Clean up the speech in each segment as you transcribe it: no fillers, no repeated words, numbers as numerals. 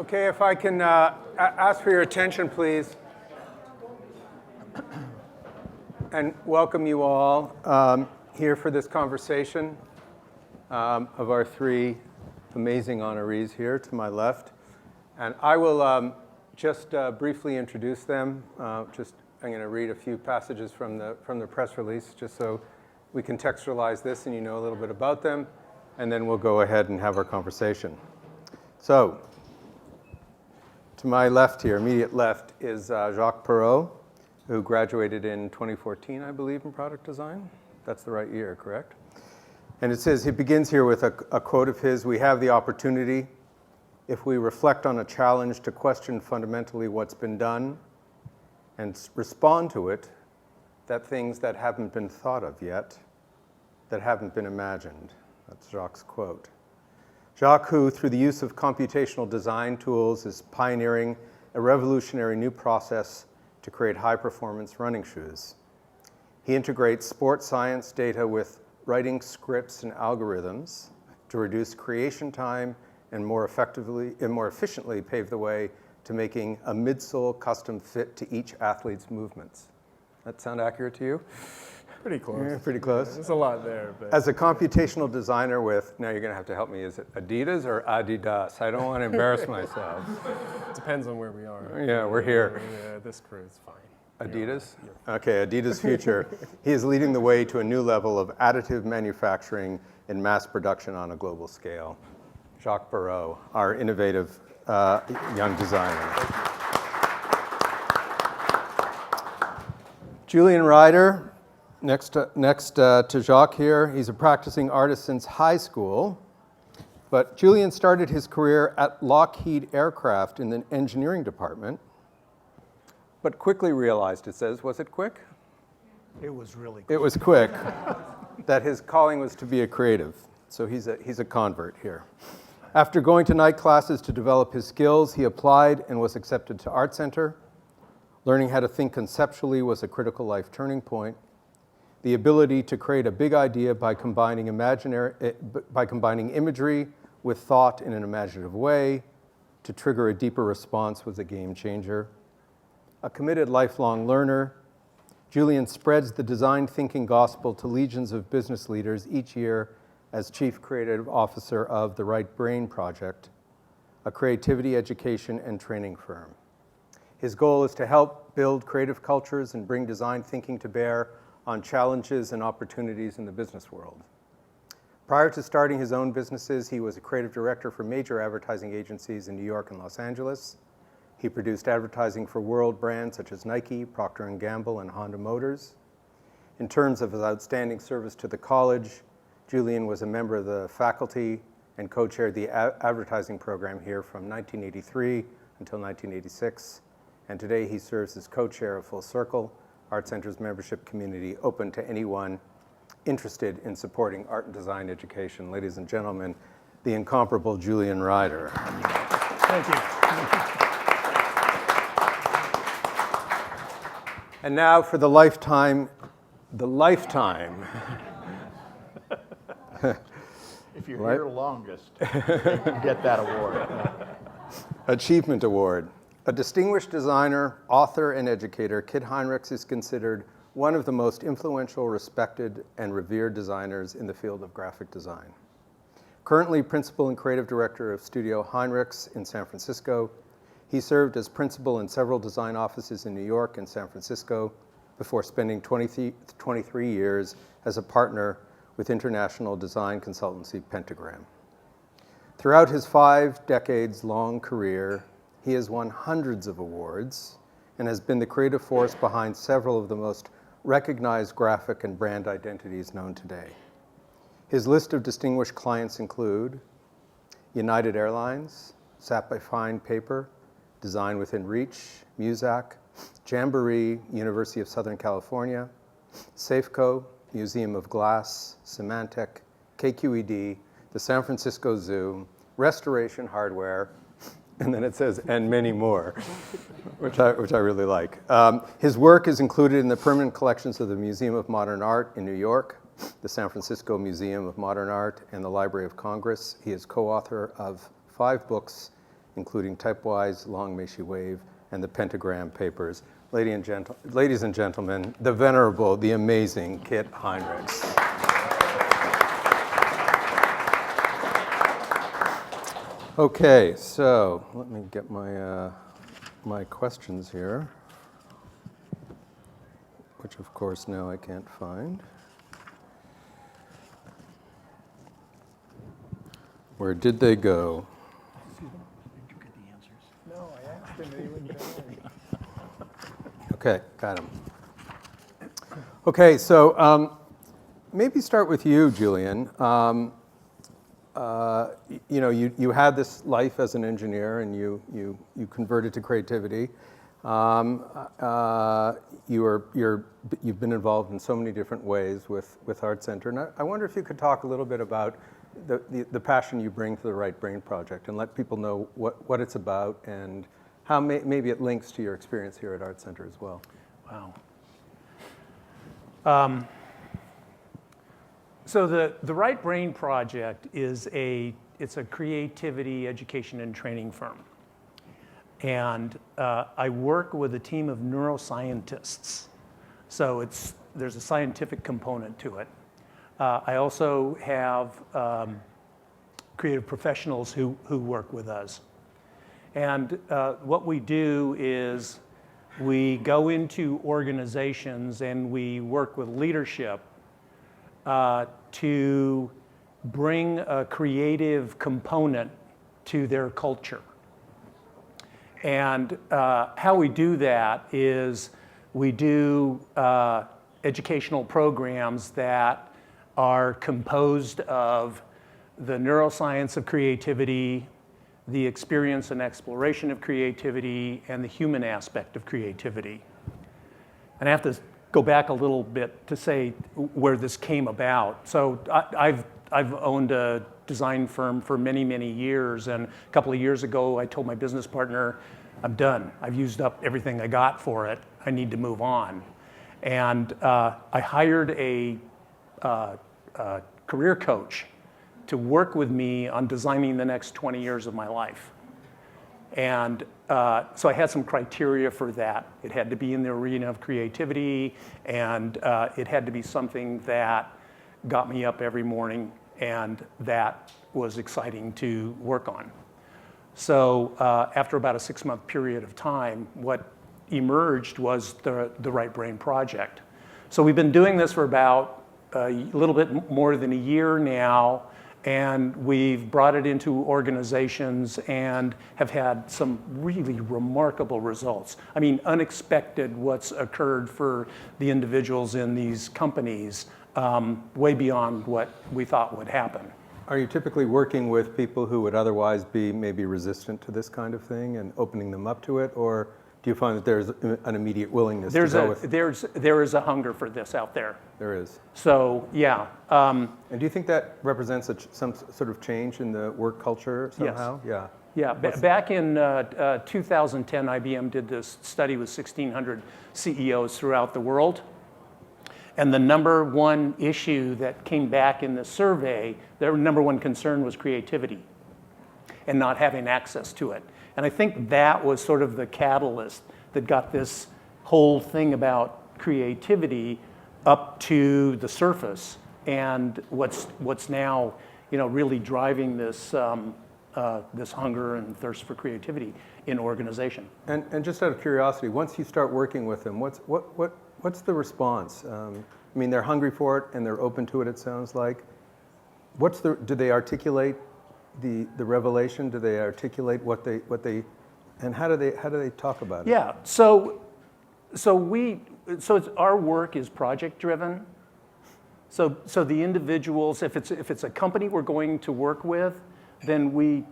Okay, if I can ask for your attention, please, and welcome you all here for this conversation of our three amazing honorees here to my left. And I will just briefly introduce them. I'm going to read a few passages from the press release, just so we contextualize this and you know a little bit about them, and then we'll go ahead and have our conversation. So, to my left here, immediate left, is Jacques Perrault, who graduated in 2014, I believe, in product design. That's the right year, correct? And it says, he begins here with a quote of his: "We have the opportunity, if we reflect on a challenge, to question fundamentally what's been done and respond to it, that things that haven't been thought of yet, that haven't been imagined." That's Jacques' quote. Jacques, who through the use of computational design tools is pioneering a revolutionary new process to create high-performance running shoes. He integrates sports science data with writing scripts and algorithms to reduce creation time and more efficiently pave the way to making a midsole custom fit to each athlete's movements. That sound accurate to you? Pretty close. Yeah, pretty close. Yeah, there's a lot there. But as a computational designer with, now you're going to have to help me, is it Adidas or Adidas? I don't want to embarrass myself. Depends on where we are. Yeah, we're here. Yeah, this crew is fine. Adidas? Okay, Adidas Future. He is leading the way to a new level of additive manufacturing and mass production on a global scale. Jacques Perrault, our innovative young designer. Julian Ryder, next to Jacques here. He's a practicing artist since high school, but Julian started his career at Lockheed Aircraft in the engineering department, but quickly realized, it says, was it quick? It was really quick. It was quick, that his calling was to be a creative. So he's a convert here. After going to night classes to develop his skills, he applied and was accepted to ArtCenter. Learning how to think conceptually was a critical life turning point. The ability to create a big idea by combining imagery with thought in an imaginative way to trigger a deeper response was a game changer. A committed lifelong learner, Julian spreads the design thinking gospel to legions of business leaders each year as Chief Creative Officer of the Right Brain Project, a creativity education and training firm. His goal is to help build creative cultures and bring design thinking to bear on challenges and opportunities in the business world. Prior to starting his own businesses, he was a creative director for major advertising agencies in New York and Los Angeles. He produced advertising for world brands such as Nike, Procter & Gamble, and Honda Motors. In terms of his outstanding service to the college, Julian was a member of the faculty and co-chaired the advertising program here from 1983 until 1986. And today he serves as co-chair of FullCircle, ArtCenter's membership community open to anyone interested in supporting art and design education. Ladies and gentlemen, the incomparable Julian Ryder. Thank you. And now for the lifetime. If you're here longest, you get that award. Achievement Award. A distinguished designer, author, and educator, Kit Hinrichs is considered one of the most influential, respected, and revered designers in the field of graphic design. Currently principal and creative director of Studio Hinrichs in San Francisco, he served as principal in several design offices in New York and San Francisco before spending 23 years as a partner with international design consultancy Pentagram. Throughout his 5 decades-long career, he has won hundreds of awards and has been the creative force behind several of the most recognized graphic and brand identities known today. His list of distinguished clients include United Airlines, Sat by Fine Paper, Design Within Reach, Muzak, Jamboree, University of Southern California, Safeco, Museum of Glass, Symantec, KQED, the San Francisco Zoo, Restoration Hardware, and then it says, and many more, which I really like. His work is included in the permanent collections of the Museum of Modern Art in New York, the San Francisco Museum of Modern Art, and the Library of Congress. He is co-author of 5 books including Typewise, Long May She Wave, and the Pentagram Papers. Ladies and gentlemen, the venerable, the amazing Kit Hinrichs. Okay, so let me get my questions here, which of course now I can't find. Where did they go? Excuse me, did you get the answers? No, I asked him and he wouldn't tell me. Okay, got him. Okay, so maybe start with you, Julian. You had this life as an engineer, and you converted to creativity. You've been involved in so many different ways with ArtCenter, and I wonder if you could talk a little bit about the passion you bring to the Right Brain Project, and let people know what it's about and how maybe it links to your experience here at ArtCenter as well. Wow. So the Right Brain Project is it's a creativity education and training firm. And I work with a team of neuroscientists. So there's a scientific component to it. I also have creative professionals who work with us. And what we do is we go into organizations and we work with leadership to bring a creative component to their culture. And how we do that is we do educational programs that are composed of the neuroscience of creativity, the experience and exploration of creativity, and the human aspect of creativity. And I have to go back a little bit to say where this came about. So I've owned a design firm for many, many years, and a couple of years ago I told my business partner, I'm done. I've used up everything I got for it. I need to move on. And I hired a career coach to work with me on designing the next 20 years of my life. And so I had some criteria for that. It had to be in the arena of creativity, and it had to be something that got me up every morning and that was exciting to work on. So after about a 6-month period of time, what emerged was the Right Brain Project. So we've been doing this for about a little bit more than a year now, and we've brought it into organizations and have had some really remarkable results. I mean, unexpected what's occurred for the individuals in these companies, way beyond what we thought would happen. Are you typically working with people who would otherwise be maybe resistant to this kind of thing and opening them up to it, or do you find that there's an immediate willingness to go with? There is a hunger for this out there. There is. So yeah. And do you think that represents some sort of change in the work culture somehow? Yes. Yeah. Back in 2010, IBM did this study with 1,600 CEOs throughout the world. And the number one issue that came back in the survey, their number one concern was creativity and not having access to it. And I think that was sort of the catalyst that got this whole thing about creativity up to the surface, and what's now, really driving this this hunger and thirst for creativity in organization. And just out of curiosity, once you start working with them, what's the response? I mean, they're hungry for it and they're open to it. It sounds like. Do they articulate the revelation? Do they articulate what they, and how do they talk about it? Yeah. So our work is project driven. So the individuals, if it's a company we're going to work with, then we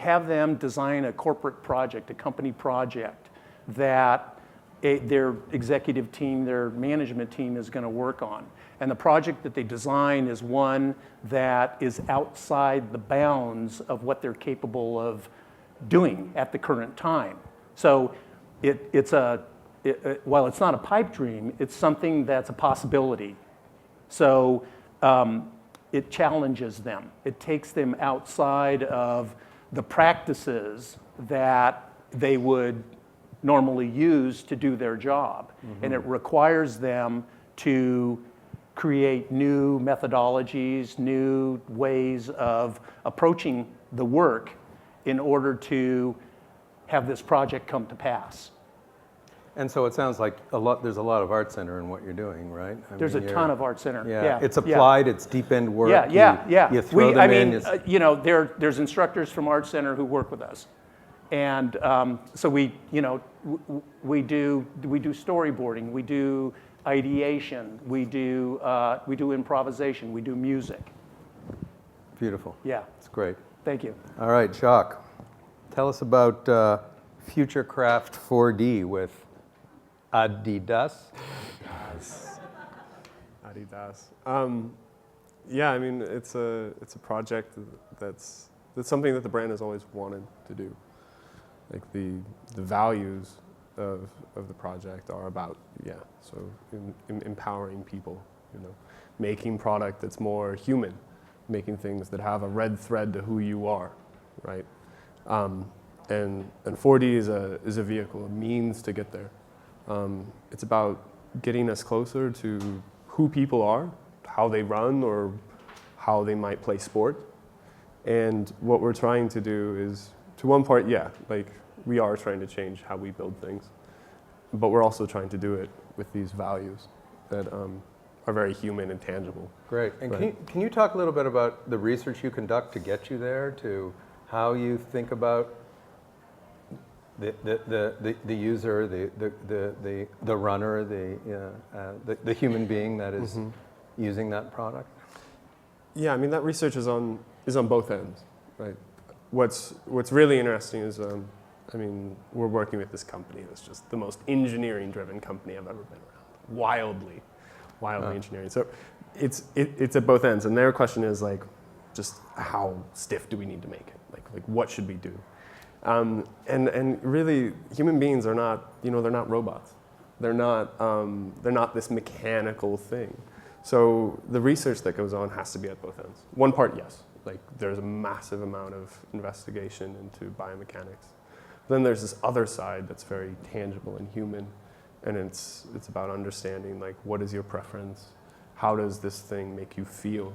have them design a corporate project, a company project that their executive team, their management team is going to work on. And the project that they design is one that is outside the bounds of what they're capable of doing at the current time. So while it's not a pipe dream, it's something that's a possibility. So it challenges them. It takes them outside of the practices that they would normally use to do their job. And it requires them to create new methodologies, new ways of approaching the work in order to have this project come to pass. And so it sounds like there's a lot of ArtCenter in what you're doing, right? There's a ton of ArtCenter. Yeah, it's applied, it's deep end work. Yeah. You throw them in. There's instructors from ArtCenter who work with us. And so we do storyboarding, we do ideation, we do improvisation, we do music. Beautiful. Yeah. It's great. Thank you. All right, Jacques, tell us about Futurecraft 4D with Adidas. Adidas. Yeah, I mean, it's a project that's something that the brand has always wanted to do. Like the values of the project are about, so empowering people, making product that's more human, making things that have a red thread to who you are, right? And 4D is a vehicle, a means to get there. It's about getting us closer to who people are, how they run, or how they might play sport. And what we're trying to do is, to one part, we are trying to change how we build things, but we're also trying to do it with these values that are very human and tangible. Great. And Right. can you talk a little bit about the research you conduct to get you there, to how you think about the user, the runner, the human being that is using that product? Yeah, I mean, that research is on both ends, right? What's really interesting is, we're working with this company that's just the most engineering-driven company I've ever been around. Wildly engineering. So it's at both ends, and their question is just how stiff do we need to make it? Like what should we do? And really, human beings are not, they're not robots. They're not this mechanical thing. So the research that goes on has to be at both ends. One part, yes, there's a massive amount of investigation into biomechanics. Then there's this other side that's very tangible and human, and it's about understanding what is your preference, how does this thing make you feel,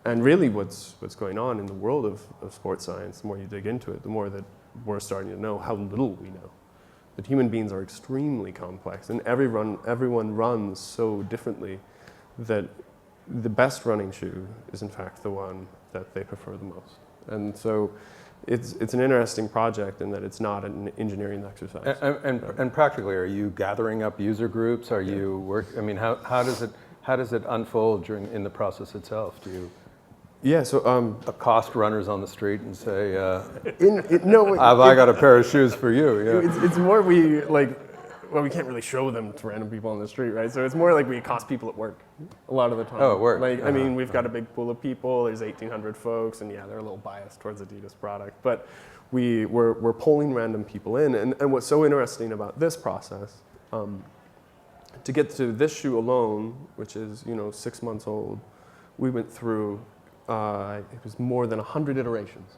and really what's going on in the world of sports science. The more you dig into it, the more that we're starting to know how little we know. That human beings are extremely complex, and everyone runs so differently that the best running shoe is in fact the one that they prefer the most. And so it's an interesting project in that it's not an engineering exercise. And practically, are you gathering up user groups? Are you how does it unfold in the process itself? Do you accost runners on the street and say, have I got a pair of shoes for you? Yeah. It's more we can't really show them to random people on the street, right? So it's more we accost people at work a lot of the time. Oh, at work. We've got a big pool of people. There's 1,800 folks, and they're a little biased towards Adidas product. But we're pulling random people in. And what's so interesting about this process, to get to this shoe alone, which is 6 months old, we went through, it was more than 100 iterations.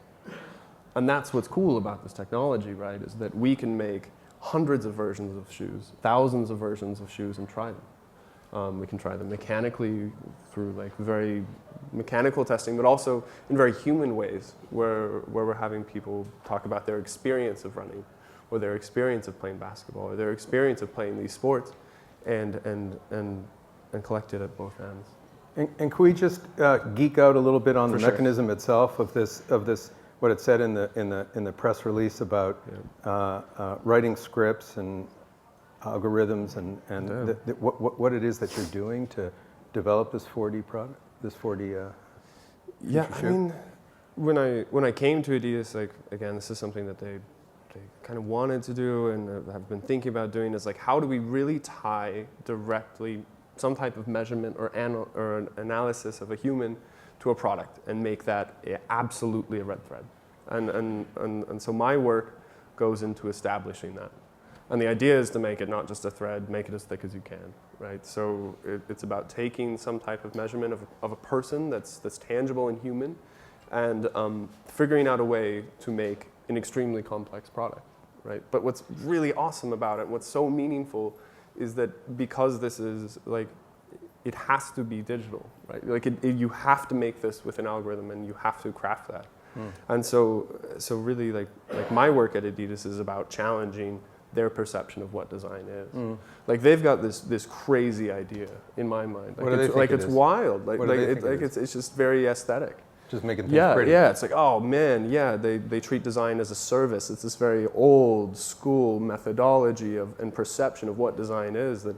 And that's what's cool about this technology, right, is that we can make hundreds of versions of shoes, thousands of versions of shoes, and try them. We can try them mechanically through very mechanical testing, but also in very human ways where we're having people talk about their experience of running, or their experience of playing basketball, or their experience of playing these sports, and collect it at both ends. And can we just geek out a little bit on the sure. mechanism itself of this? What it said in the press release about writing scripts and algorithms and what it is that you're doing to develop this 4D product, this 4D. When I came to Adidas, again, this is something that they kind of wanted to do and have been thinking about doing, is how do we really tie directly some type of measurement or an analysis of a human to a product and make that absolutely a red thread. And so my work goes into establishing that. And the idea is to make it not just a thread, make it as thick as you can, right? So it's about taking some type of measurement of a person that's tangible and human, and figuring out a way to make an extremely complex product, right? But what's really awesome about it, what's so meaningful, is that because this is like, it has to be digital, right? Like you have to make this with an algorithm, and you have to craft that. And so really, like my work at Adidas is about challenging their perception of what design is. Like they've got this crazy idea in my mind. Like What do they think like it it's is? wild. What do they think it is? It's just very aesthetic. Just making things pretty. Yeah. It's like, oh man, yeah. They treat design as a service. It's this very old school methodology and perception of what design is. That,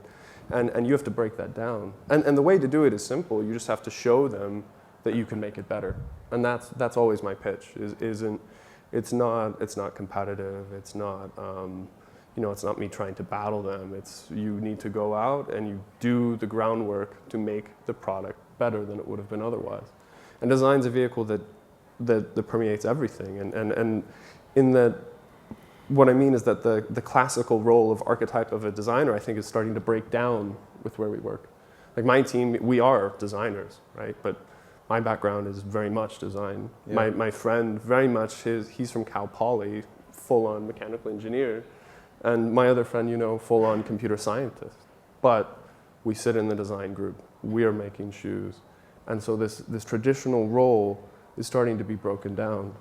and you have to break that down. And the way to do it is simple. You just have to show them that you can make it better. And that's always my pitch. It's not competitive. It's not it's not me trying to battle them. It's you need to go out and you do the groundwork to make the product better than it would have been otherwise. And design's a vehicle that permeates everything. And in that, what I mean is that the classical role of archetype of a designer, I think, is starting to break down with where we work. Like my team, we are designers, right? But my background is very much design. Yeah. My friend, very much, he's from Cal Poly, full-on mechanical engineer. And my other friend, full-on computer scientist. But we sit in the design group. We are making shoes. And so this traditional role is starting to be broken down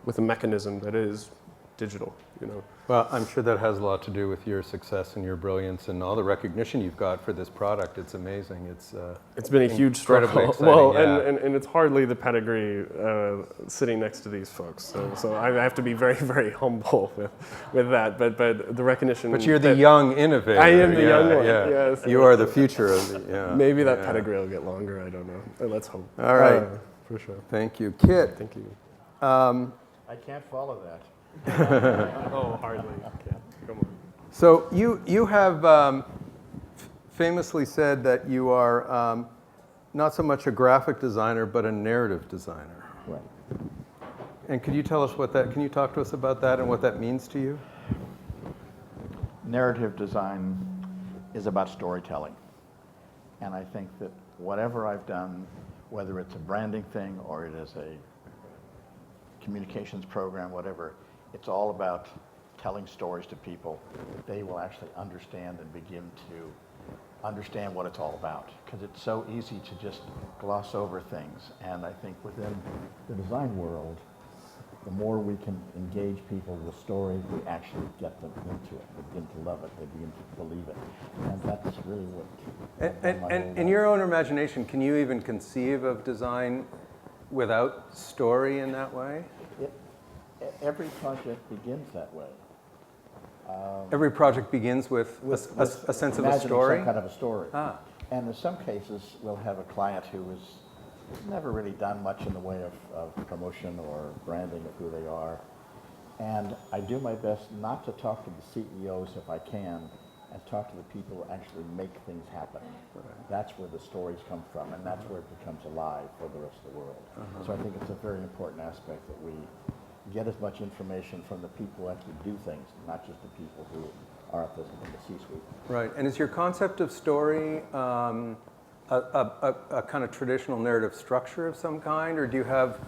with a mechanism that is digital, Well, I'm sure that has a lot to do with your success and your brilliance and all the recognition you've got for this product. It's amazing. It's been a huge incredibly struggle. Well, exciting, and it's hardly the pedigree sitting next to these folks. So I have to be very, very humble with that. But the recognition. But you're the young innovator. I am the young one. Yeah. Yes. You are the future of the. Yeah. Maybe that pedigree will get longer. I don't know. Let's hope. All right. For sure. Thank you, Kit. Thank you. I can't follow that. Oh, hardly. Okay. Come on. So you have famously said that you are not so much a graphic designer, but a narrative designer. Right. And could you tell us can you talk to us about that and what that means to you? Narrative design is about storytelling. And I think that whatever I've done, whether it's a branding thing or it is a communications program, whatever, it's all about telling stories to people that they will actually understand and begin to understand what it's all about. Because it's so easy to just gloss over things. And I think within the design world, the more we can engage people with stories, we actually get them into it. They begin to love it. They begin to believe it. And that's really what... And in your own imagination, can you even conceive of design without story in that way? Every project begins that way. Every project begins with a sense of a story? Some kind of a story. Ah. And in some cases, we'll have a client who has never really done much in the way of promotion or branding of who they are. And I do my best not to talk to the CEOs if I can, and talk to the people who actually make things happen. Right. That's where the stories come from, and that's where it becomes alive for the rest of the world. So I think it's a very important aspect that we get as much information from the people who actually do things, not just the people who are in the C-suite. Right, and is your concept of story a kind of traditional narrative structure of some kind, or do you have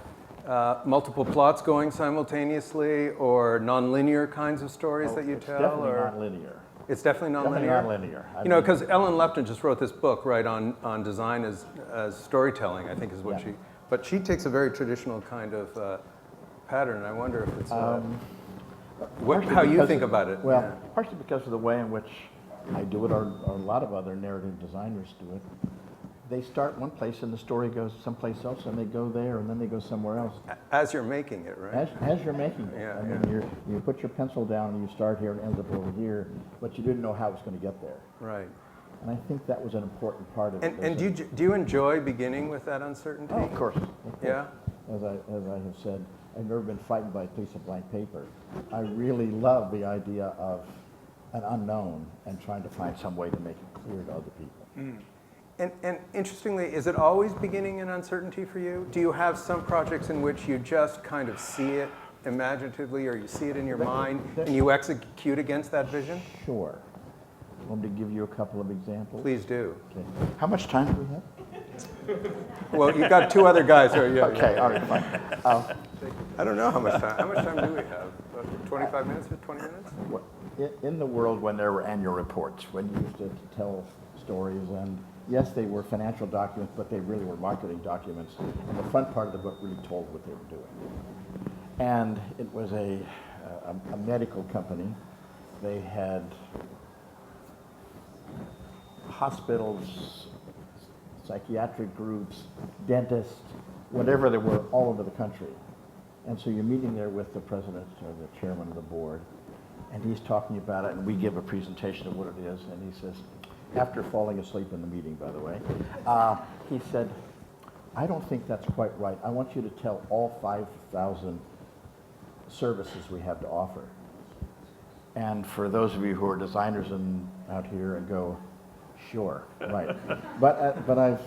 multiple plots going simultaneously, or nonlinear kinds of stories that you tell? Definitely nonlinear. It's definitely nonlinear? Definitely nonlinear. Because Ellen Lefton just wrote this book, right, on design as storytelling, I think is what but she takes a very traditional kind of pattern. I wonder if it's how you think about it. Well, partially because of the way in which I do it, or a lot of other narrative designers do it. They start one place and the story goes someplace else, and they go there, and then they go somewhere else. As you're making it, right? As you're making it. I mean, you put your pencil down and you start here and ends up over here, but you didn't know how it was going to get there. Right. And I think that was an important part of it. And do you enjoy beginning with that uncertainty? Oh, of course. Yeah? As I have said, I've never been frightened by a piece of blank paper. I really love the idea of an unknown and trying to find some way to make it clear to other people. Mm. And interestingly, is it always beginning in uncertainty for you? Do you have some projects in which you just kind of see it imaginatively, or you see it in your mind, and you execute against that vision? Sure. Want me to give you a couple of examples? Please do. Okay. How much time do we have? Well, you've got two other guys. Okay, all right, fine. I don't know how much time. How much time do we have? 25 minutes or 20 minutes? In the world when there were annual reports, when you used to tell stories, and yes, they were financial documents, but they really were marketing documents, and the front part of the book really told what they were doing. And it was a medical company. They had hospitals, psychiatric groups, dentists, whatever there were, all over the country. And so you're meeting there with the president or the chairman of the board, and he's talking about it, and we give a presentation of what it is, and he says, after falling asleep in the meeting, by the way, he said, I don't think that's quite right. I want you to tell all 5,000 services we have to offer. And for those of you who are designers out here and go, sure, right. But I've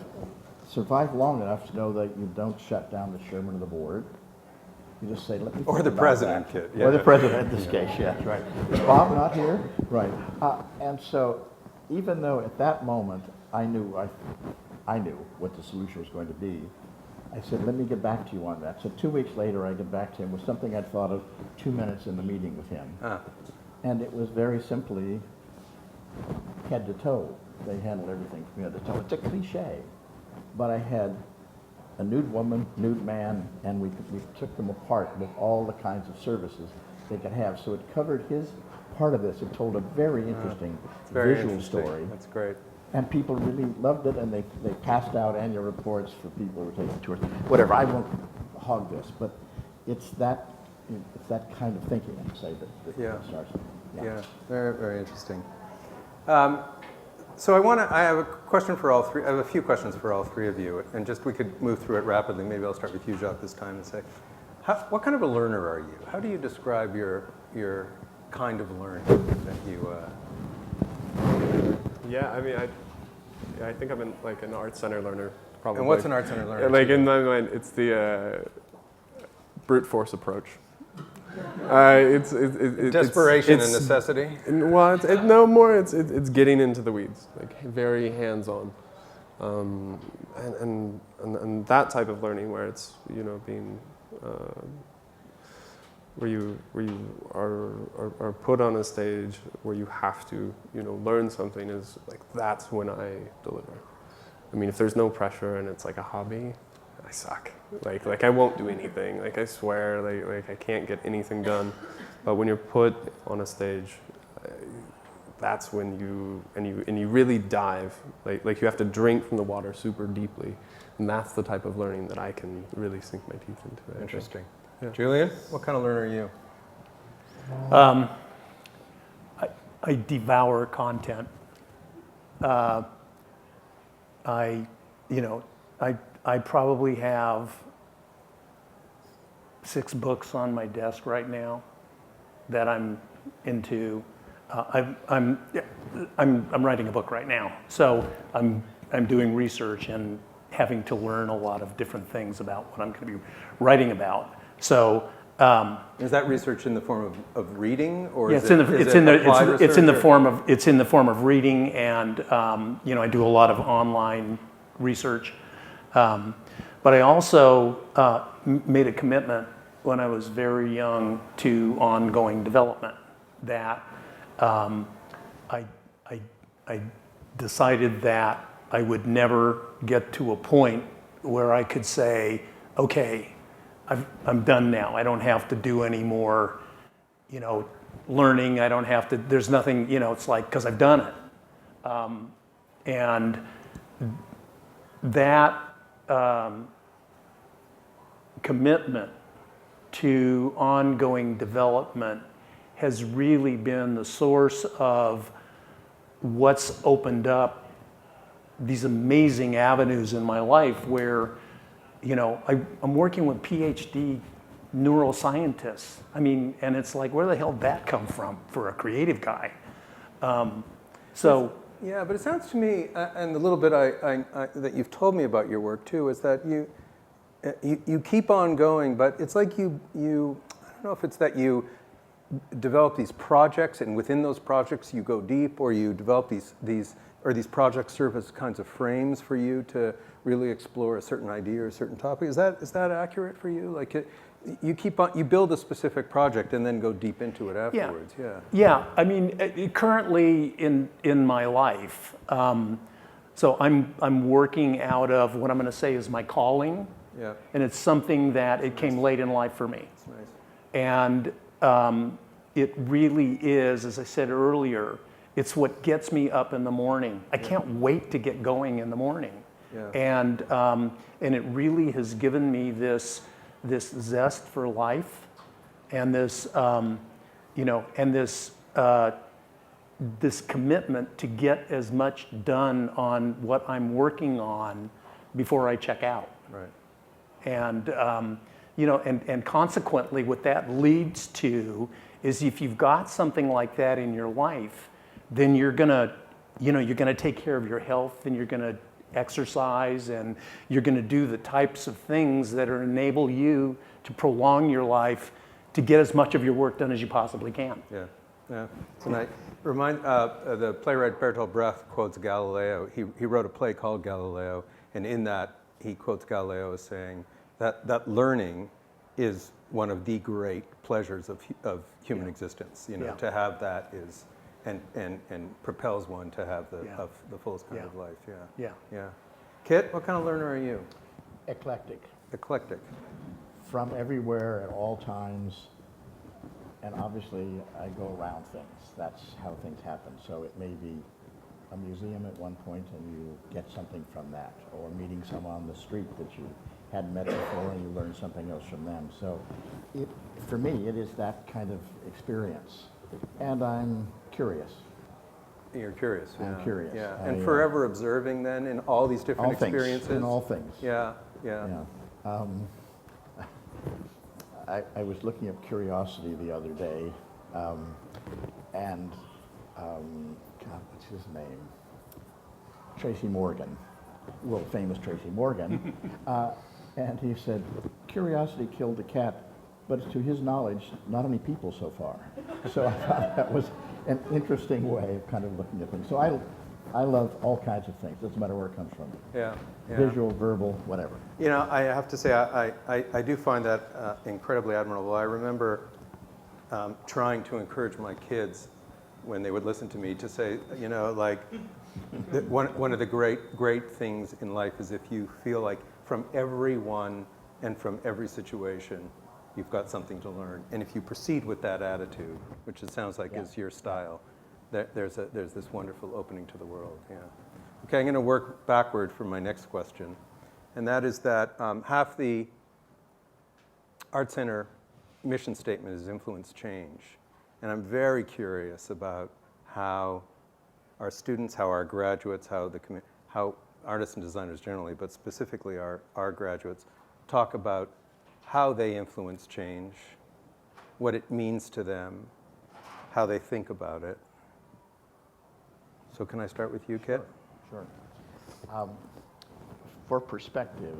survived long enough to know that you don't shut down the chairman of the board. You just say, let me. Or the president, Kit. Yeah. Or the president in this case, yes, right. Is Bob not here? Right. And so, even though at that moment I knew what the solution was going to be, I said, let me get back to you on that. So 2 weeks later, I get back to him with something I'd thought of 2 minutes in the meeting with him. And it was very simply head to toe. They handled everything from head to toe. It's a cliche, but I had a nude woman, nude man, and we took them apart with all the kinds of services they could have. So it covered his part of this. It told a very interesting visual story. That's great. And people really loved it, and they passed out annual reports for people who were taking tours. Whatever, I won't hog this, but it's that kind of thinking, I'd say, that starts. Yeah, very, very interesting. So I have a question for all three. I have a few questions for all three of you, and just we could move through it rapidly. Maybe I'll start with you, Jacques, this time and say, what kind of a learner are you? How do you describe your kind of learning that you? Yeah, I mean, I think I'm an ArtCenter learner, probably. And what's an ArtCenter learner? Like in my mind, it's the brute force approach. It's desperation and necessity. Well, it's getting into the weeds, like very hands-on, and that type of learning where it's being where you are put on a stage where you have to learn something is like that's when I deliver. I mean, if there's no pressure and it's like a hobby, I suck. Like I won't do anything. Like I swear, like I can't get anything done. But when you're put on a stage, that's when you really dive. Like you have to drink from the water super deeply, and that's the type of learning that I can really sink my teeth into. Interesting. Yeah. Julian, what kind of learner are you? I devour content. I probably have 6 books on my desk right now that I'm into. I'm writing a book right now, so I'm doing research and having to learn a lot of different things about what I'm going to be writing about. So is that research in the form of reading, or it's in the form of reading, and I do a lot of online research. But I also made a commitment when I was very young to ongoing development. That I decided that I would never get to a point where I could say, okay, I'm done now. I don't have to do any more, learning. I don't have to. There's nothing. It's like because I've done it, and that commitment to ongoing development has really been the source of what's opened up these amazing avenues in my life where, I'm working with PhD neuroscientists. I mean, and it's like, where the hell did that come from for a creative guy? Yeah, but it sounds to me, and the little bit that you've told me about your work too, is that you keep on going, but it's like you I don't know if it's that you develop these projects, and within those projects you go deep, or you develop these projects serve as kinds of frames for you to really explore a certain idea or a certain topic. Is that accurate for you? Like you build a specific project and then go deep into it afterwards. Yeah. Yeah. I mean, currently in my life, so I'm working out of what I'm going to say is my calling. Yeah. And it's something that it came late in life for me. That's nice. And it really is, as I said earlier, it's what gets me up in the morning. I can't wait to get going in the morning. Yeah. And it really has given me this zest for life, and this this commitment to get as much done on what I'm working on before I check out. Right. And and consequently, what that leads to is if you've got something like that in your life, then you're gonna take care of your health, and you're gonna exercise, and you're gonna do the types of things that enable you to prolong your life, to get as much of your work done as you possibly can. Yeah, yeah. Tonight, the playwright Bertolt Brecht quotes Galileo. He wrote a play called Galileo, and in that he quotes Galileo as saying that learning is one of the great pleasures of human existence. To have that is and propels one to have the fullest kind of life. Yeah. Yeah. Kit, what kind of learner are you? Eclectic. Eclectic. From everywhere at all times, and obviously I go around things. That's how things happen. So it may be a museum at one point and you get something from that, or meeting someone on the street that you hadn't met before and you learn something else from them. So for me, it is that kind of experience. And I'm curious. You're curious. I'm curious. Yeah. And forever observing then in all these different experiences. In all things. Yeah. I was looking up curiosity the other day, and God, what's his name? Tracy Morgan, world famous Tracy Morgan, and he said, curiosity killed the cat, but to his knowledge, not any people so far. So I thought that was an interesting way of kind of looking at things. So I love all kinds of things. Doesn't matter where it comes from. Yeah. Visual, verbal, whatever. I have to say, I do find that incredibly admirable. I remember trying to encourage my kids when they would listen to me to say, one of the great things in life is if you feel like from everyone and from every situation, you've got something to learn. And if you proceed with that attitude, which it sounds like is your style, there's this wonderful opening to the world. Yeah. Okay, I'm going to work backward for my next question, and that is that half the ArtCenter mission statement is influence change, and I'm very curious about how our students, how our graduates, how artists and designers generally, but specifically our graduates, talk about how they influence change, what it means to them, how they think about it. So can I start with you, Kit? Sure. For perspective,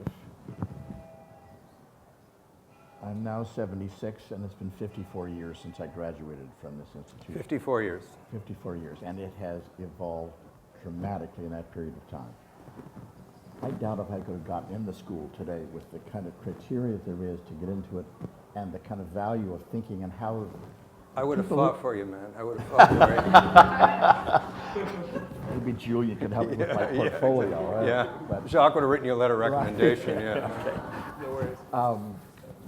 I'm now 76, and it's been 54 years since I graduated from this institution. 54 years. 54 years, and it has evolved dramatically in that period of time. I doubt if I could have gotten into school today with the kind of criteria there is to get into it, and the kind of value of thinking and how... I would have fought for you, man. I would have fought for you. Maybe Julian could help me with my portfolio. Exactly. Right? Yeah. But, Jacques would have written you a letter of recommendation. Right. Yeah. Okay. No worries.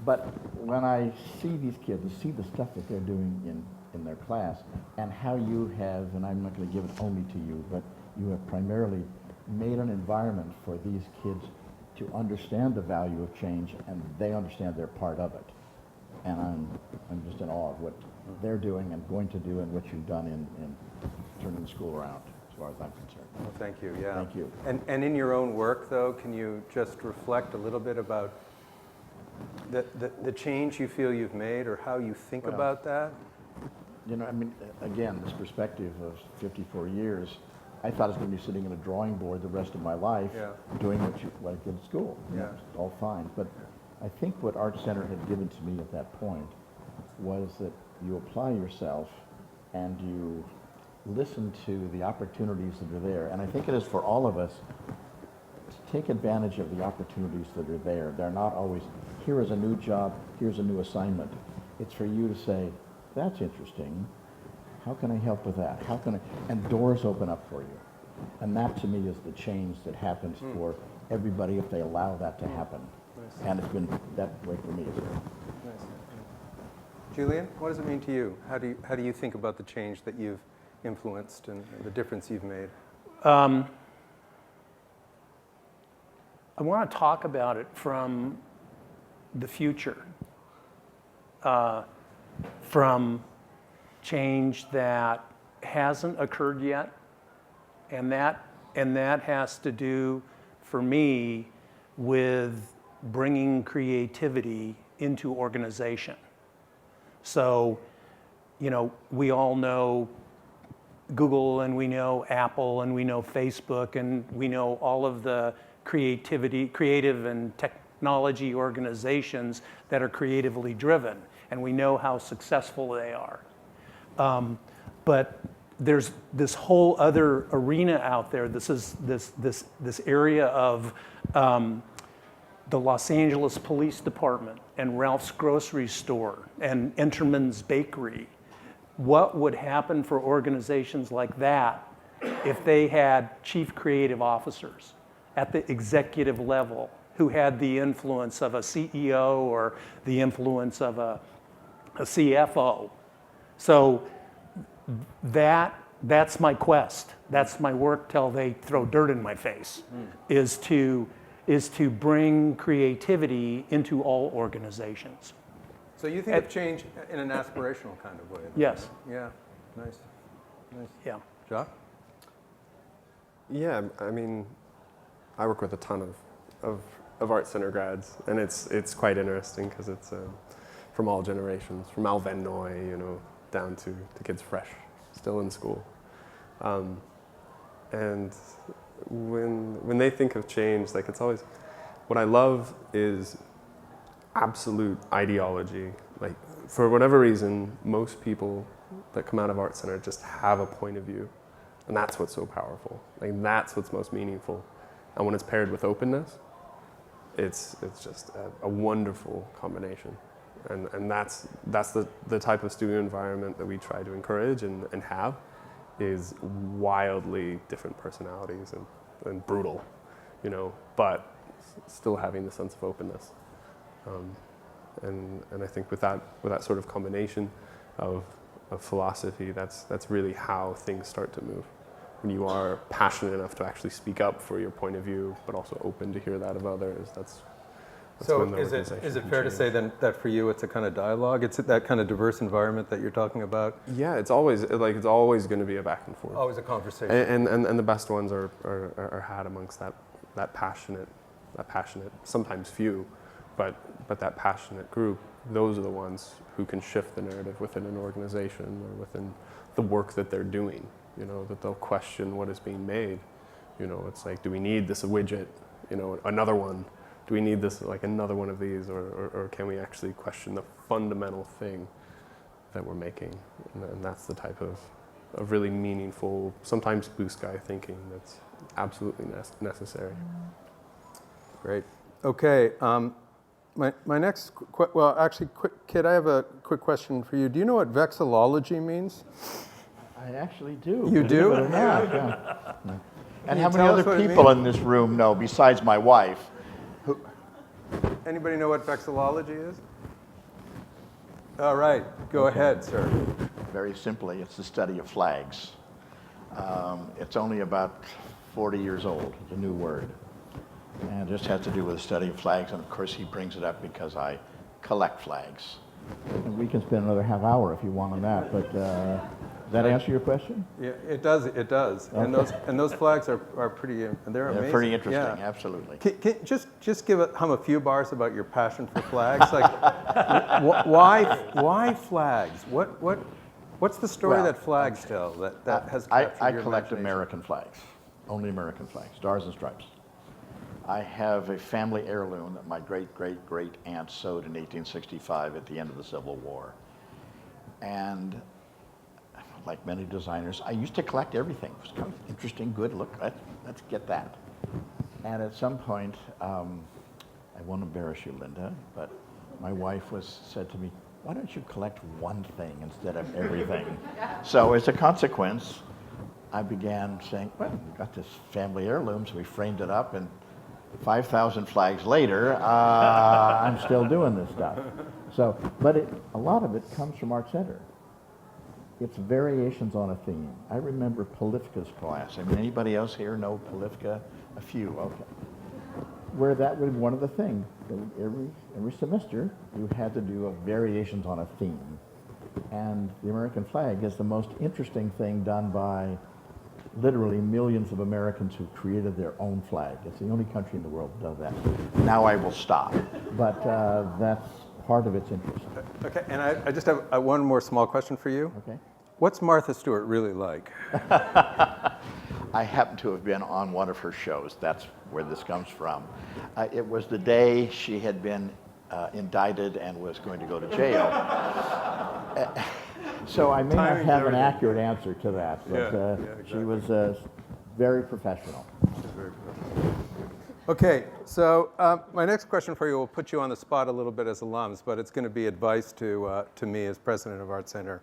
But when I see these kids, and see the stuff that they're doing in their class, and how you have, and I'm not going to give it only to you, but you have primarily made an environment for these kids to understand the value of change, and they understand they're part of it. And I'm just in awe of what they're doing and going to do, and what you've done in turning the school around, as far as I'm concerned. Well, thank you. Yeah. Thank you. And in your own work, though, can you just reflect a little bit about the change you feel you've made, or how you think about that? Again, this perspective of 54 years, I thought I was going to be sitting at a drawing board the rest of my life, doing what I did at school. It's all fine. But I think what ArtCenter had given to me at that point was that you apply yourself and you listen to the opportunities that are there. And I think it is for all of us take advantage of the opportunities that are there. They're not always, here is a new job, here's a new assignment. It's for you to say, that's interesting. How can I help with that? How can I, and doors open up for you. And that to me is the change that happens for everybody if they allow that to happen. Nice. And it's been that way for me as well. Nice. Julian, what does it mean to you? How do you think about the change that you've influenced and the difference you've made? I want to talk about it from the future, from change that hasn't occurred yet, and that has to do, for me, with bringing creativity into organization. So, we all know Google, and we know Apple, and we know Facebook, and we know all of the creative and technology organizations that are creatively driven, and we know how successful they are. But there's this whole other arena out there. This is this area of the Los Angeles Police Department and Ralph's Grocery Store and Enterman's Bakery. What would happen for organizations like that if they had chief creative officers at the executive level who had the influence of a CEO or the influence of a CFO? So that's my quest. That's my work till they throw dirt in my face, is to bring creativity into all organizations. So you think of change in an aspirational kind of way? Then? Yes. Yeah. Nice. Yeah. Jacques? Yeah, I mean, I work with a ton of ArtCenter grads, and it's quite interesting because it's from all generations, from Al Van Noy, down to the kids fresh, still in school. And when they think of change, like, it's always, what I love is absolute ideology. Like, for whatever reason, most people that come out of ArtCenter just have a point of view, and that's what's so powerful. Like, that's what's most meaningful. And when it's paired with openness, it's just a wonderful combination. And that's the type of studio environment that we try to encourage and have, is wildly different personalities and brutal, but still having the sense of openness. And I think with that sort of combination of philosophy, that's really how things start to move. When you are passionate enough to actually speak up for your point of view, but also open to hear that of others, that's so when the is it fair to say then that for you it's a kind of dialogue? It's that kind of diverse environment that you're talking about? Yeah, it's always going to be a back and forth. Always a conversation. And the best ones are had amongst that passionate, sometimes few, but that passionate group. Those are the ones who can shift the narrative within an organization or within the work that they're doing. That they'll question what is being made. It's like, do we need this widget? Another one. Do we need this, like, another one of these, or can we actually question the fundamental thing that we're making? And that's the type of really meaningful, sometimes blue sky thinking that's absolutely necessary. Great. Okay. My next, Kit, I have a quick question for you. Do you know what vexillology means? I actually do. You do? Believe it or not, yeah. And how many tell us other what it people means? in this room know, besides my wife? Anybody know what vexillology is? All right. Go ahead, sir. Very simply, it's the study of flags. It's only about 40 years old. It's a new word. And it just has to do with the study of flags. And of course, he brings it up because I collect flags. And we can spend another half hour if you want on that. But does that answer your question? Yeah, it does. It does. Okay. And those flags are pretty. They're amazing. They're pretty interesting. Yeah. Absolutely. Just hum a few bars about your passion for flags. Like, why flags? What's the story Well, that flags tell that has captured I your collect imagination? American flags, only American flags, stars and stripes. I have a family heirloom that my great-great-great aunt sewed in 1865 at the end of the Civil War. And like many designers, I used to collect everything. It was kind of interesting, good, look, let's get that. And at some point, I won't embarrass you, Linda, but my wife said to me, why don't you collect one thing instead of everything? So as a consequence, I began saying, well, we've got this family heirloom, so we framed it up, and 5,000 flags later, I'm still doing this stuff. So, but a lot of it comes from ArtCenter. It's variations on a theme. I remember Polifka's class. I mean, anybody else here know Polifka? A few, okay. Where that was one of the things. Every semester, you had to do variations on a theme. And the American flag is the most interesting thing done by literally millions of Americans who created their own flag. It's the only country in the world that does that. Now I will stop. But that's part of its interest. Okay, and I just have one more small question for you. Okay. What's Martha Stewart really like? I happen to have been on one of her shows. That's where this comes from. It was the day she had been indicted and was going to go to jail. So I may not have an accurate answer to that, but exactly. she was very professional. Okay, so my next question for you will put you on the spot a little bit as alums, but it's going to be advice to me as president of ArtCenter.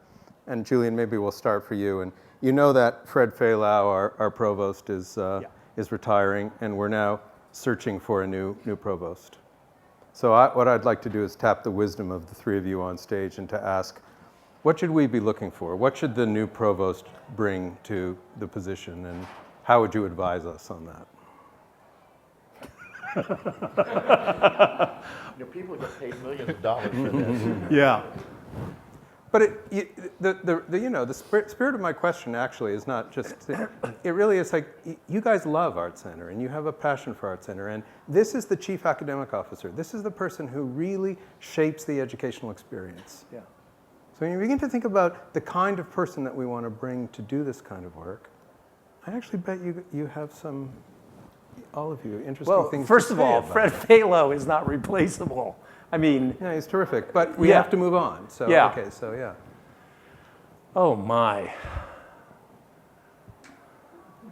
And Julian, maybe we'll start for you. And you know that Fred Fehlau, our provost, is retiring, and we're now searching for a new provost. So what I'd like to do is tap the wisdom of the three of you on stage and to ask, what should we be looking for? What should the new provost bring to the position, and how would you advise us on that? People get paid millions of dollars for this. Yeah. But the spirit of my question actually is not just, it really is like, you guys love ArtCenter and you have a passion for ArtCenter, and this is the chief academic officer. This is the person who really shapes the educational experience. Yeah. So when you begin to think about the kind of person that we want to bring to do this kind of work, I actually bet you have some, all of you, interesting things to first say of all, about Fred it. Fehlau is not replaceable. I mean, Yeah, he's terrific, but we Yeah. have to move on. So, Yeah. okay, so yeah. oh my.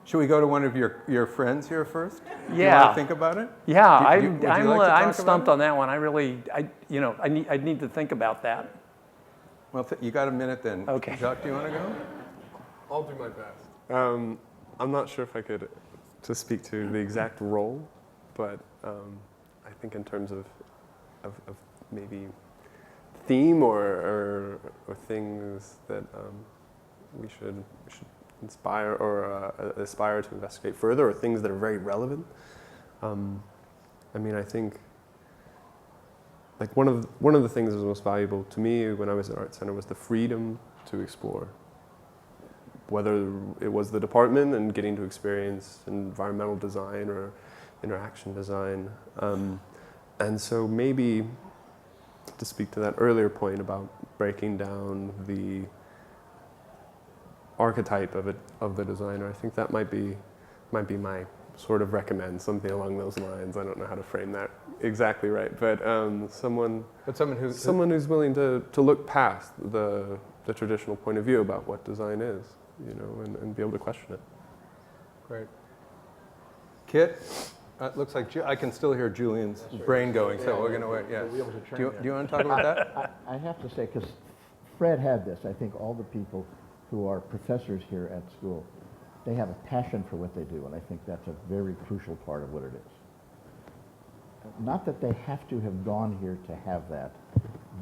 Should we go to one of your friends here first? Do you Yeah. want to think about it? Yeah, Would you like to talk I'm about stumped it? on that one. I need to think about that. Well, you got a minute then. Okay. Jacques, do you want to go? I'll do my best. I'm not sure if I could to speak to the exact role, but I think in terms of maybe theme or things that we should inspire or aspire to investigate further, or things that are very relevant. I mean, I think like one of the things that was most valuable to me when I was at ArtCenter was the freedom to explore. Whether it was the department and getting to experience environmental design or interaction design. And so maybe to speak to that earlier point about breaking down the archetype of the designer, I think that might be my sort of recommend, something along those lines. I don't know how to frame that exactly right, but someone who's willing to look past the traditional point of view about what design is, and be able to question it. Great. Kit, it looks like I can still hear Julian's brain going, so we're going to wait. Yeah. Do you want to talk about that? I have to say, because Fred had this, I think all the people who are professors here at school, they have a passion for what they do, and I think that's a very crucial part of what it is. Not that they have to have gone here to have that,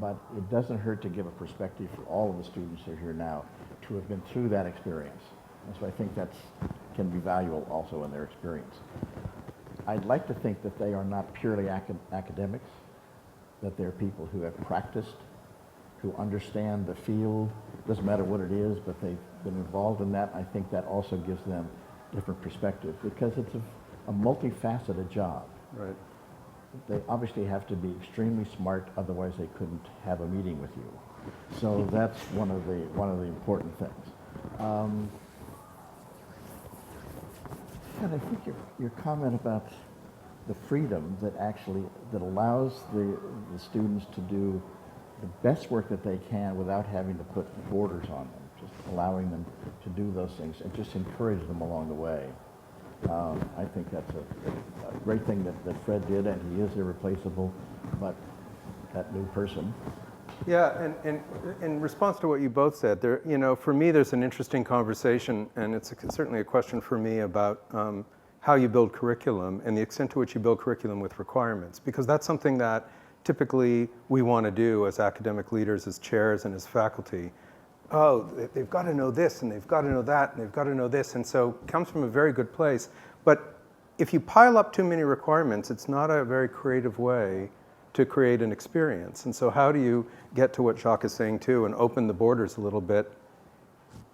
but it doesn't hurt to give a perspective for all of the students who are here now to have been through that experience. And so I think that can be valuable also in their experience. I'd like to think that they are not purely academics, that they're people who have practiced, who understand the field. Doesn't matter what it is, but they've been involved in that. I think that also gives them different perspective, because it's a multifaceted job. Right. They obviously have to be extremely smart, otherwise they couldn't have a meeting with you. So that's one of the important things. And I think your comment about the freedom that allows the students to do the best work that they can without having to put borders on them, just allowing them to do those things and just encourage them along the way. I think that's a great thing that Fred did, and he is irreplaceable, but that new person. Yeah, and in response to what you both said, there, for me, there's an interesting conversation, and it's certainly a question for me about how you build curriculum and the extent to which you build curriculum with requirements, because that's something that typically we want to do as academic leaders, as chairs, and as faculty. Oh, they've got to know this, and they've got to know that, and they've got to know this, and so it comes from a very good place. But if you pile up too many requirements, it's not a very creative way to create an experience. And so how do you get to what Jacques is saying too, and open the borders a little bit,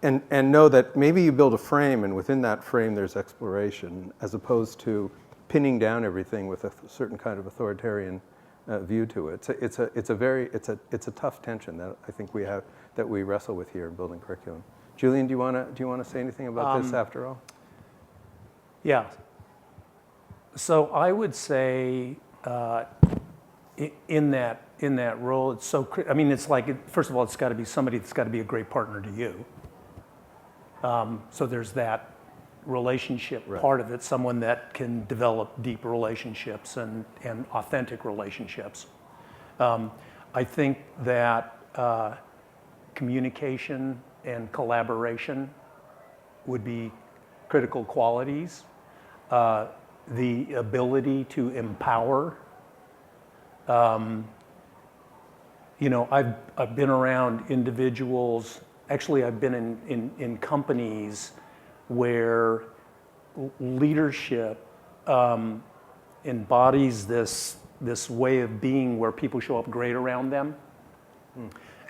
and know that maybe you build a frame, and within that frame there's exploration, as opposed to pinning down everything with a certain kind of authoritarian view to it. It's a tough tension that I think we have, that we wrestle with here in building curriculum. Julian, do you want to say anything about this after all? Yeah. So I would say in that role, it's so. I mean, it's like, first of all, it's got to be somebody that's got to be a great partner to you. So there's that relationship part of it, someone that can develop deep relationships and authentic relationships. I think that communication and collaboration would be critical qualities. The ability to empower. I've been around individuals. Actually, I've been in companies where leadership embodies this way of being where people show up great around them,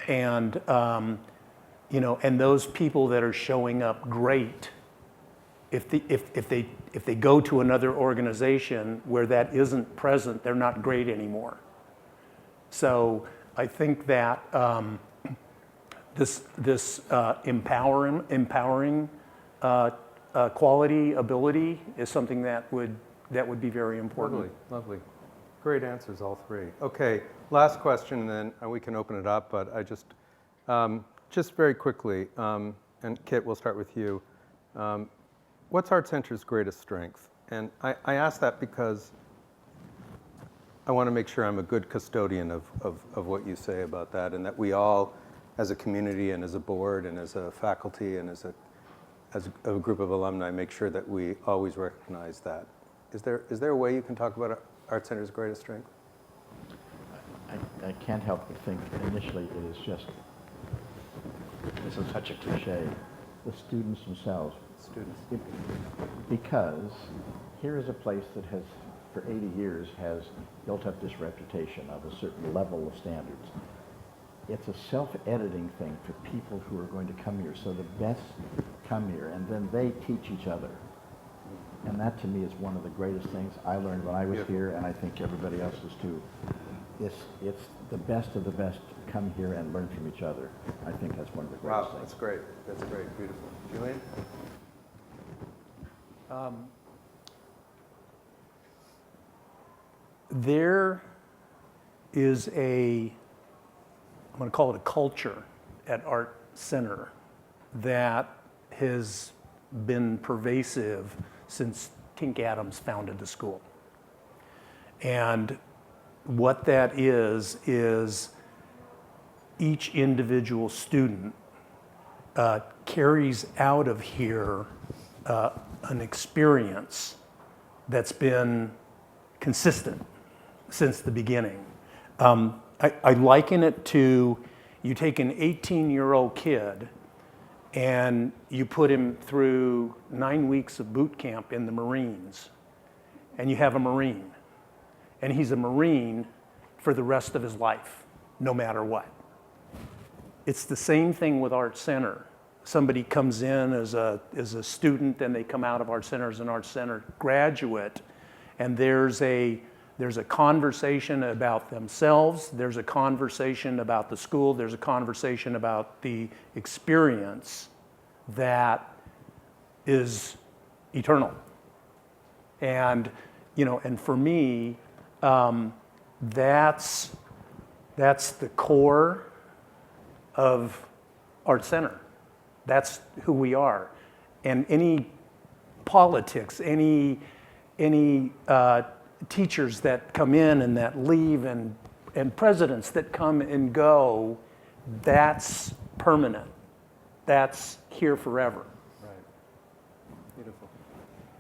and and those people that are showing up great, if they go to another organization where that isn't present, they're not great anymore. So I think that this empowering quality, ability is something that would be very important. Lovely. Great answers, all three. Okay, last question, and then we can open it up, but I just very quickly, and Kit, we'll start with you. What's ArtCenter's greatest strength? And I ask that because I want to make sure I'm a good custodian of what you say about that, and that we all, as a community and as a board and as a faculty and as a group of alumni, make sure that we always recognize that. Is there a way you can talk about ArtCenter's greatest strength? I can't help but think initially it is just, this is such a cliche, the students themselves. Because here is a place that has, for 80 years, has built up this reputation of a certain level of standards. It's a self-editing thing for people who are going to come here. So the best come here, and then they teach each other. And that, to me, is one of the greatest things I learned when I was here, and I think everybody else does too. It's the best of the best come here and learn from each other. I think that's one of the greatest things. That's great. That's great. Beautiful. Julian? There is I'm going to call it a culture at ArtCenter that has been pervasive since Tink Adams founded the school. And what that is each individual student carries out of here an experience that's been consistent since the beginning. I liken it to, you take an 18-year-old kid and you put him through 9 weeks of boot camp in the Marines, and you have a Marine. And he's a Marine for the rest of his life, no matter what. It's the same thing with ArtCenter. Somebody comes in as a student, and they come out of ArtCenter as an ArtCenter graduate, and there's a conversation about themselves, there's a conversation about the school, there's a conversation about the experience that is eternal. And, and for me, that's the core of ArtCenter. That's who we are. And any politics, any teachers that come in and that leave, and presidents that come and go, that's permanent. That's here forever. Right. Beautiful.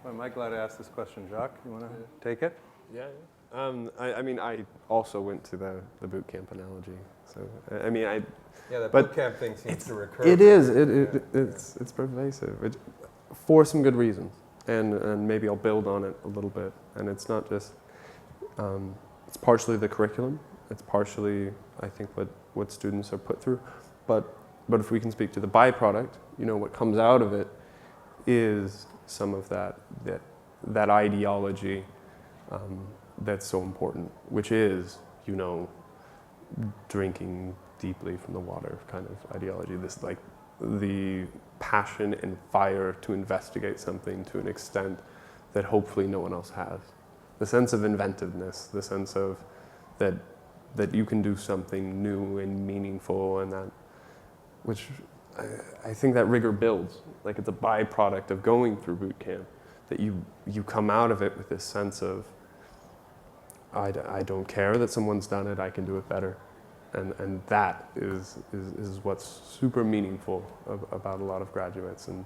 Well, am I glad I asked this question, Jacques? You want to take it? Yeah. I mean, I also went to the boot camp analogy. So, I mean, Yeah, that but boot camp thing seems to recur. it is. It's pervasive for some good reasons, and maybe I'll build on it a little bit. And it's not just. It's partially the curriculum. It's partially, I think, what students are put through, but if we can speak to the byproduct, what comes out of it is some of that ideology that's so important, which is, drinking deeply from the water kind of ideology. This, like, the passion and fire to investigate something to an extent that hopefully no one else has. The sense of inventiveness, the sense of that you can do something new and meaningful, and that, which I think that rigor builds. Like, it's a byproduct of going through boot camp, that you come out of it with this sense of, I don't care that someone's done it, I can do it better. And that is what's super meaningful about a lot of graduates, and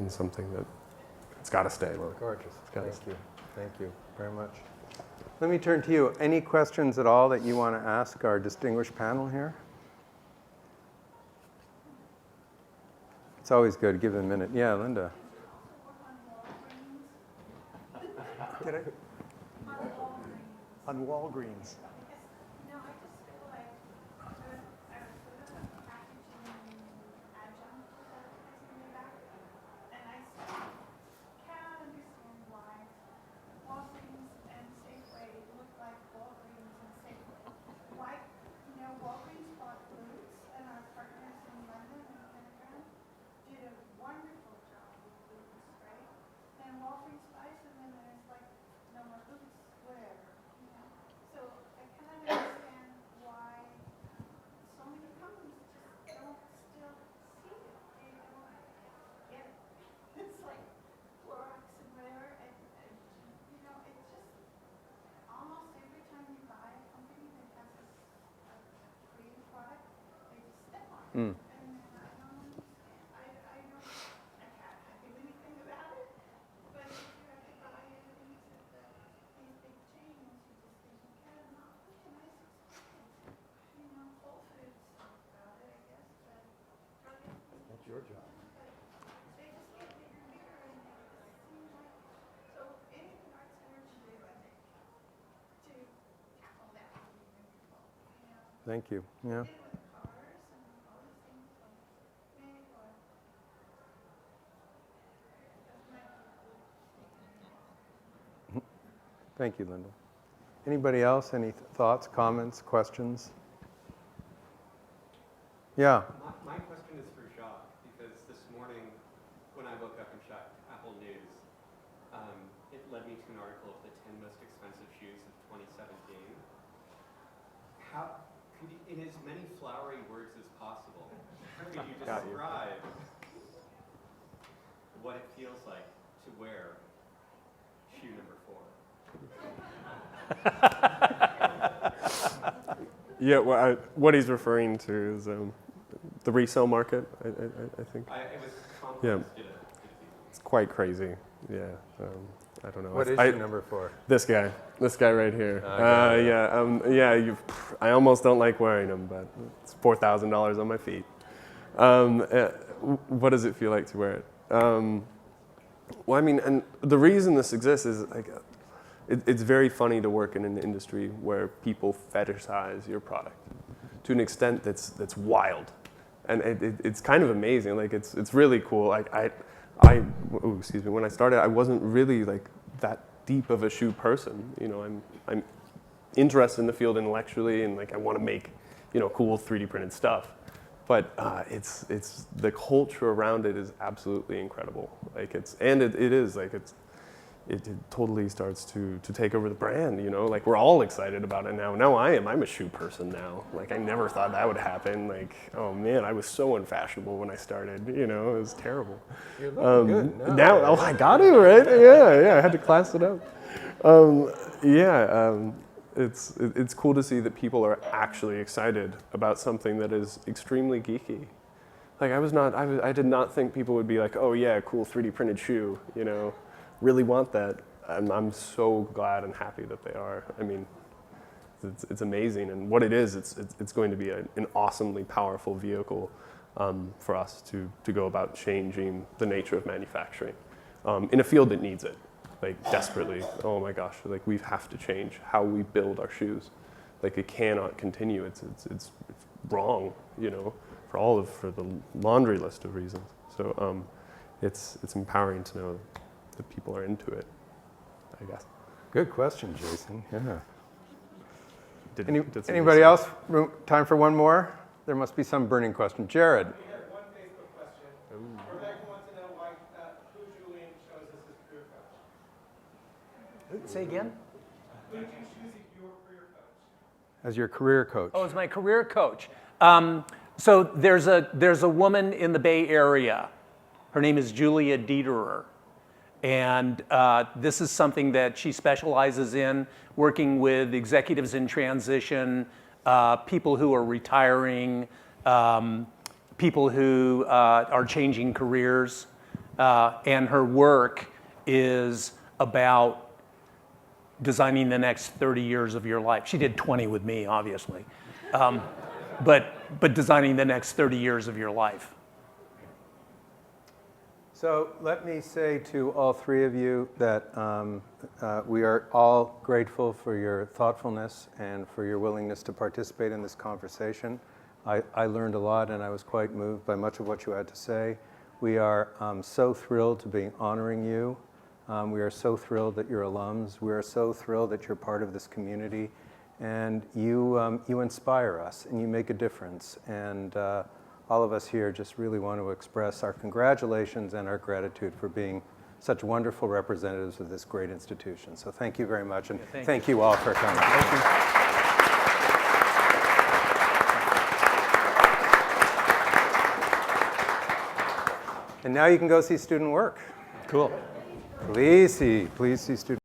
something that it's got to stay. Gorgeous. Thank you very much. Let me turn to you. Any questions at all that you want to ask our distinguished panel here? It's always good. Give it a minute. Yeah, Linda. Did I? On Walgreens. No, I just feel like I was sort of a packaging adjunct with advertising way back, and I still cannot understand why Walgreens and Safeway look like Walgreens and Safeway. Why, Walgreens bought Boots, and our partners in London and Pentagram did a wonderful job with Boots, right? And Walgreens buys them, and then there's like no more Boots, whatever. So I cannot understand why so many companies just don't still see it. They don't get it. It's like Clorox and whatever, and it's just almost every time you buy a company that has a creative product, they just step on it. And I don't understand. I can't do anything about it, but if you have to buy things at these big chains, you just think, okay, I'm not such a nice experience. Whole Foods about it, I guess, but That's your job. they just get bigger and bigger, and it just seems like, so anything ArtCenter should do, I think, to tackle that would be wonderful. Thank you. Yeah. Did it with cars and all these things, so maybe what? Thank you, Linda. Anybody else? Any thoughts, comments, questions? Yeah. My question is for Jacques, because this morning when I woke up and checked Apple News, it led me to an article of the 10 most expensive shoes of 2017. How could you, in as many flowery words as possible, could you describe what it feels like to wear shoe number 4? Yeah, what he's referring to is the resale market, I think. It was complex. Yeah. Did it It's quite crazy. Yeah, I don't know. What is your number 4? This guy right here. got it. I almost don't like wearing them, but it's $4,000 on my feet. What does it feel like to wear it? Well, I mean, and the reason this exists is like, it's very funny to work in an industry where people fetishize your product to an extent that's wild, and it's kind of amazing. Like it's really cool. Like when I started, I wasn't really like that deep of a shoe person. I'm interested in the field intellectually, and like I want to make cool 3D printed stuff. But it's the culture around it is absolutely incredible. Like it is like it's it totally starts to take over the brand, you know? Like, we're all excited about it now. Now I'm a shoe person now. Like, I never thought that would happen. Like, oh man, I was so unfashionable when I started, you know? It was terrible. You're looking good Now, oh, I got to, right? Yeah, I had to class it up. It's cool to see that people are actually excited about something that is extremely geeky. Like, I did not think people would be like, oh yeah, cool 3D printed shoe, you know, really want that. I'm so glad and happy that they are. I mean, it's amazing, and what it is, it's going to be an awesomely powerful vehicle for us to go about changing the nature of manufacturing in a field that needs it, like desperately. Oh my gosh, like we have to change how we build our shoes. Like, it cannot continue. It's wrong, you know, for the laundry list of reasons. So it's empowering to know that people are into it, I guess. Good question, Jason. Yeah. Did some Anybody research. else? Time for one more? There must be some burning question. Jared. We have one Facebook question. Rebecca wants to know why, who Julian chose as his career coach. Say again? Who did you choose as your career coach? As your career coach. Oh, as my career coach. So there's a woman in the Bay Area. Her name is Julia Dieterer. And this is something that she specializes in, working with executives in transition, people who are retiring, people who are changing careers. And her work is about designing the next 30 years of your life. She did 20 with me, obviously. But designing the next 30 years of your life. So let me say to all three of you that we are all grateful for your thoughtfulness and for your willingness to participate in this conversation. I learned a lot, and I was quite moved by much of what you had to say. We are so thrilled to be honoring you. We are so thrilled that you're alums. We are so thrilled that you're part of this community. And you inspire us, and you make a difference. And all of us here just really want to express our congratulations and our gratitude for being such wonderful representatives of this great institution. So thank you very much, and thank you all for coming. Thank you. And now you can go see student work. Cool. Please see student